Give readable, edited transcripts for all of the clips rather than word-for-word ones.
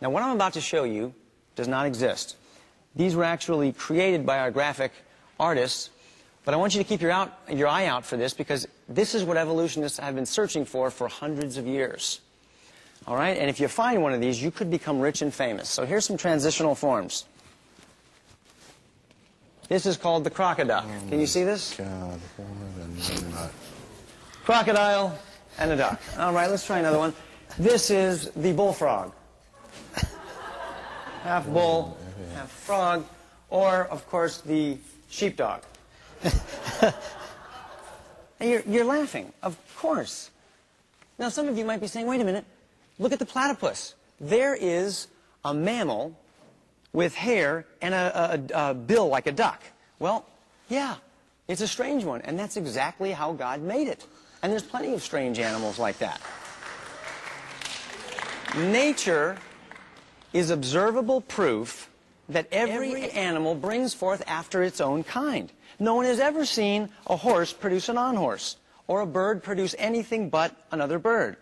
Now, what I'm about to show you does not exist. These were actually created by our graphic artists, but I want you to keep your eye out for this, because this is what evolutionists have been searching for hundreds of years. All right? And if you find one of these, you could become rich and famous. So here's some transitional forms. This is called the crocodile. Can you see this? God, Crocodile and a duck. All right, let's try another one. This is the bullfrog. Half bull, half frog. Or, of course, the sheepdog. And you're laughing, of course. Now, some of you might be saying, wait a minute, look at the platypus. There is a mammal with hair and a bill like a duck. Well, yeah, it's a strange one, and that's exactly how God made it. And there's plenty of strange animals like that. Nature is observable proof that every animal brings forth after its own kind. No one has ever seen a horse produce a non-horse, or a bird produce anything but another bird.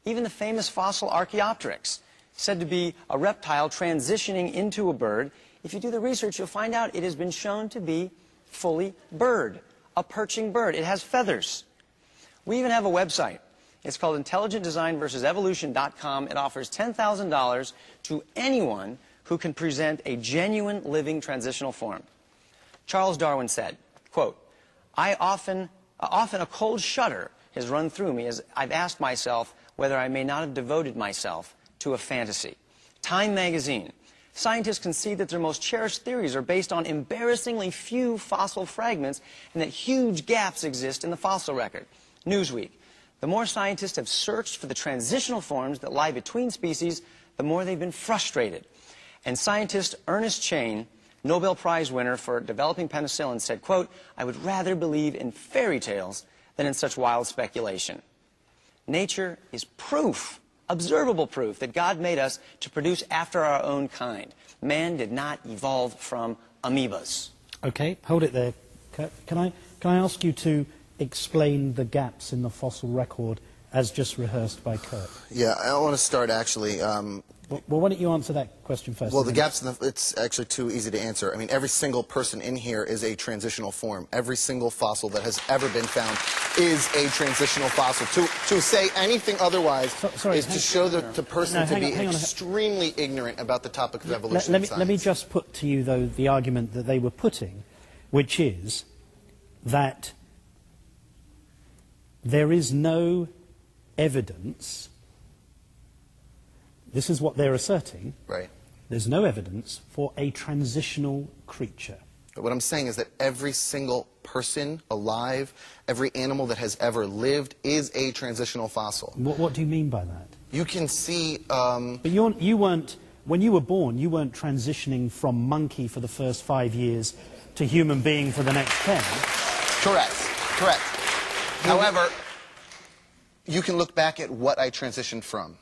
Even the famous fossil Archaeopteryx, said to be a reptile transitioning into a bird, if you do the research, you'll find out it has been shown to be fully bird, a perching bird. It has feathers. We even have a website. It's called IntelligentDesignVersusEvolution.com. It offers $10,000 to anyone who can present a genuine living transitional form. Charles Darwin said, quote, often a cold shudder has run through me as I've asked myself whether I may not have devoted myself to a fantasy. Time magazine. Scientists concede that their most cherished theories are based on embarrassingly few fossil fragments and that huge gaps exist in the fossil record. Newsweek. The more scientists have searched for the transitional forms that lie between species, the more they've been frustrated. And scientist Ernest Chain, Nobel Prize winner for developing penicillin, said, quote, I would rather believe in fairy tales than in such wild speculation. Nature is proof, observable proof, that God made us to produce after our own kind. Man did not evolve from amoebas. Okay, hold it there, Kurt. Can I ask you to explain the gaps in the fossil record as just rehearsed by Kurt? Yeah, I want to start actually. Well, why don't you answer that question first? Well, the gaps in it's actually too easy to answer. I mean, every single person in here is a transitional form. Every single fossil that has ever been found is a transitional fossil. To say anything otherwise is to show the person to be extremely ignorant about the topic of evolution and science. Let me just put to you, though, the argument that they were putting, which is that there is no evidence. This is what they're asserting. Right. There's no evidence for a transitional creature. But what I'm saying is that every single person alive, every animal that has ever lived is a transitional fossil. What do you mean by that? You can see... But you weren't, when you were born, you weren't transitioning from monkey for the first 5 years to human being for the next 10. Correct. Correct. However, you can look back at what I transitioned from.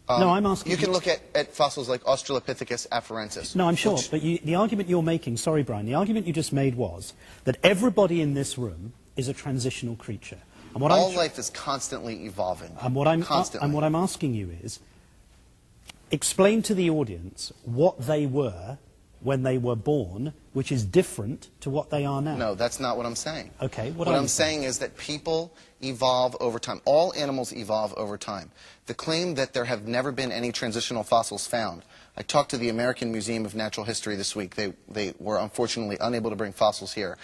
No, I'm asking... You can look at fossils like Australopithecus afarensis. No, I'm sure, but the argument you're making, sorry, Brian, the argument you just made was that everybody in this room is a transitional creature. And all life is constantly evolving. And what I'm asking you is, explain to the audience what they were when they were born, which is different to what they are now. No, that's not what I'm saying. Okay, what I'm saying is that people evolve over time. All animals evolve over time. The claim that there have never been any transitional fossils found. I talked to the American Museum of Natural History this week. They were unfortunately unable to bring fossils here.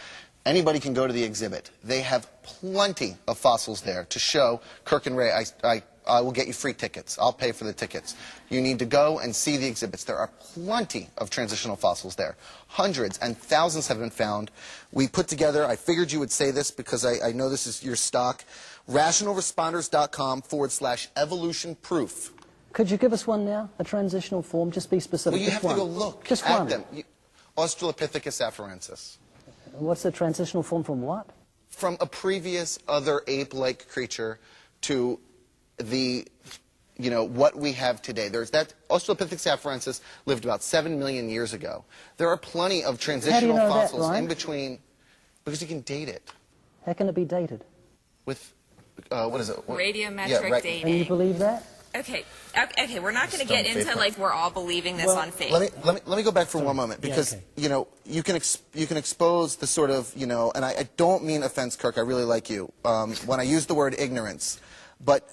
Anybody can go to the exhibit. They have plenty of fossils there to show. Kirk and Ray, I will get you free tickets. I'll pay for the tickets. You need to go and see the exhibits. There are plenty of transitional fossils there. Hundreds and thousands have been found. We put together, I figured you would say this because I know this is your stock, rationalresponders.com/evolution proof. Could you give us one now, a transitional form? Just be specific. Well, you have to go look at them. Australopithecus afarensis. What's the transitional form from what? From a previous other ape-like creature to the, what we have today. There's that Australopithecus afarensis lived about 7 million years ago. There are plenty of transitional fossils in between, because you can date it. How can it be dated? With, what is it? Radiometric dating. And you believe that? Okay, we're not going to get into like we're all believing this on faith. Let me go back for one moment, because you know, you can expose the sort of, you know, and I don't mean offense, Kirk. I really like you when I use the word ignorance, but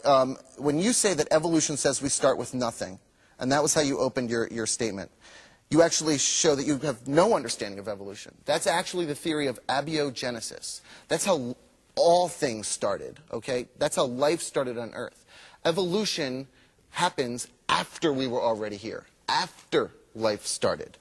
when you say that evolution says we start with nothing, and that was how you opened your statement, you actually show that you have no understanding of evolution. That's actually the theory of abiogenesis. That's how all things started. Okay, that's how life started on Earth. Evolution happens after we were already here, after life started.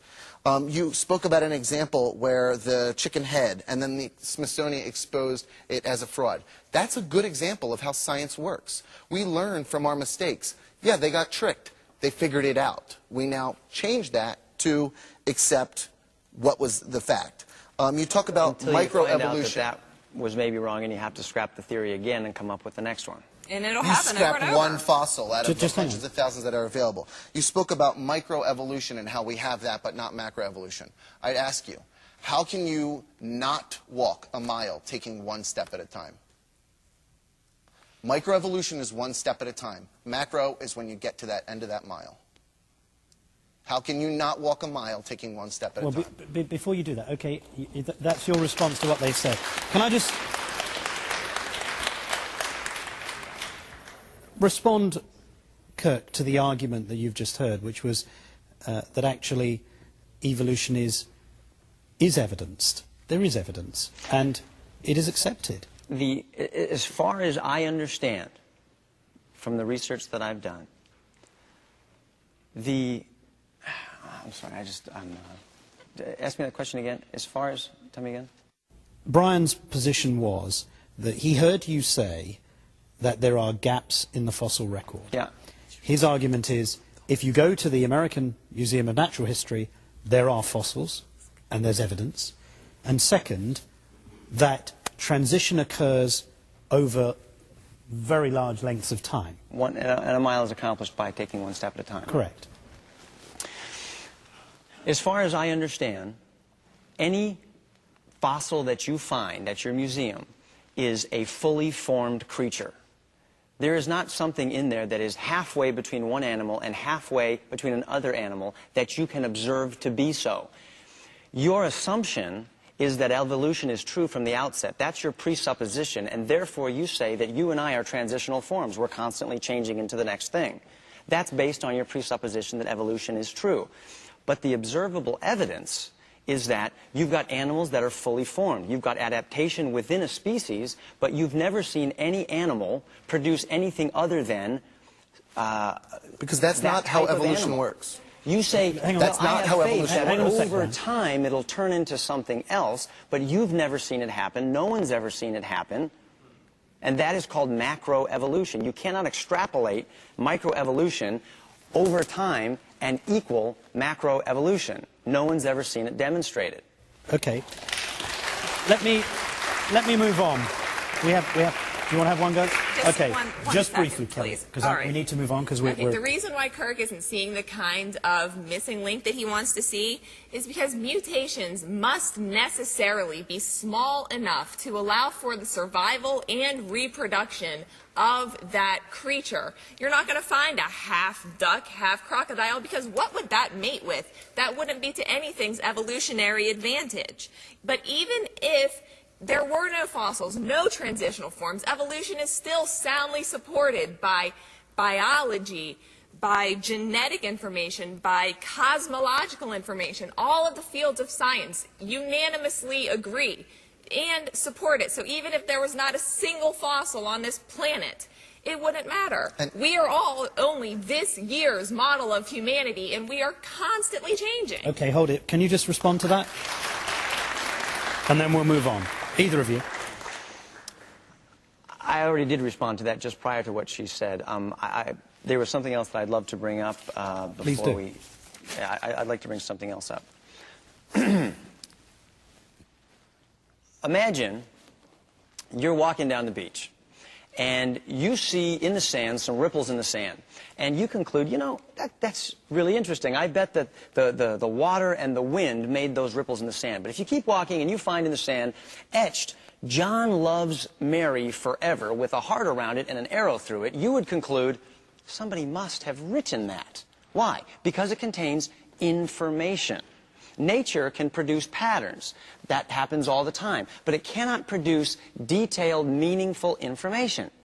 You spoke about an example where the chicken head, and then the Smithsonian exposed it as a fraud. That's a good example of how science works. We learn from our mistakes. Yeah, they got tricked. They figured it out. We now change that to accept what was the fact. You talk about microevolution. Until you find out that was maybe wrong, and you have to scrap the theory again and come up with the next one. And it'll happen over and over. You scrap one fossil out of the hundreds of thousands that are available. You spoke about microevolution and how we have that, but not macroevolution. I'd ask you, how can you not walk a mile taking one step at a time? Microevolution is one step at a time. Macro is when you get to that end of that mile. How can you not walk a mile taking one step at a time? Before you do that, okay, that's your response to what they said. Can I just respond, Kirk, to the argument that you've just heard, which was that actually evolution is evidenced. There is evidence, and it is accepted. As far as I understand, from the research that I've done, I'm sorry, ask me that question again. As far as, tell me again. Brian's position was that he heard you say that there are gaps in the fossil record. Yeah. His argument is, if you go to the American Museum of Natural History, there are fossils, and there's evidence. And second, that transition occurs over very large lengths of time. And a mile is accomplished by taking one step at a time. Correct. As far as I understand, any fossil that you find at your museum is a fully formed creature. There is not something in there that is halfway between one animal and halfway between another animal that you can observe to be so. Your assumption is that evolution is true from the outset. That's your presupposition, and therefore you say that you and I are transitional forms. We're constantly changing into the next thing. That's based on your presupposition that evolution is true. But the observable evidence is that you've got animals that are fully formed. You've got adaptation within a species, but you've never seen any animal produce anything other than because that's not how evolution works. You say, that's not how evolution works. Over time it'll turn into something else, but you've never seen it happen. No one's ever seen it happen. And that is called macroevolution. You cannot extrapolate microevolution over time and equal macroevolution. No one's ever seen it demonstrated. Okay. Let me move on. Do you want to have one go? Just briefly, Kelly, because we need to move on because we're... The reason why Kirk isn't seeing the kind of missing link that he wants to see is because mutations must necessarily be small enough to allow for the survival and reproduction of that creature. You're not going to find a half duck, half crocodile, because what would that mate with? That wouldn't be to anything's evolutionary advantage. But even if there were no fossils, no transitional forms, evolution is still soundly supported by biology, by genetic information, by cosmological information. All of the fields of science unanimously agree and support it. So even if there was not a single fossil on this planet, it wouldn't matter. We are all only this year's model of humanity, and we are constantly changing. Okay, hold it. Can you just respond to that? And then we'll move on. Either of you. I already did respond to that just prior to what she said. There was something else that I'd love to bring up before we... I'd like to bring something else up. Imagine you're walking down the beach, and you see in the sand some ripples in the sand, and you conclude, you know, that's really interesting. I bet that the water and the wind made those ripples in the sand. But if you keep walking and you find in the sand etched, "John loves Mary forever," with a heart around it and an arrow through it, you would conclude, Somebody must have written that. Why? Because it contains information. Nature can produce patterns. That happens all the time. But it cannot produce detailed, meaningful information.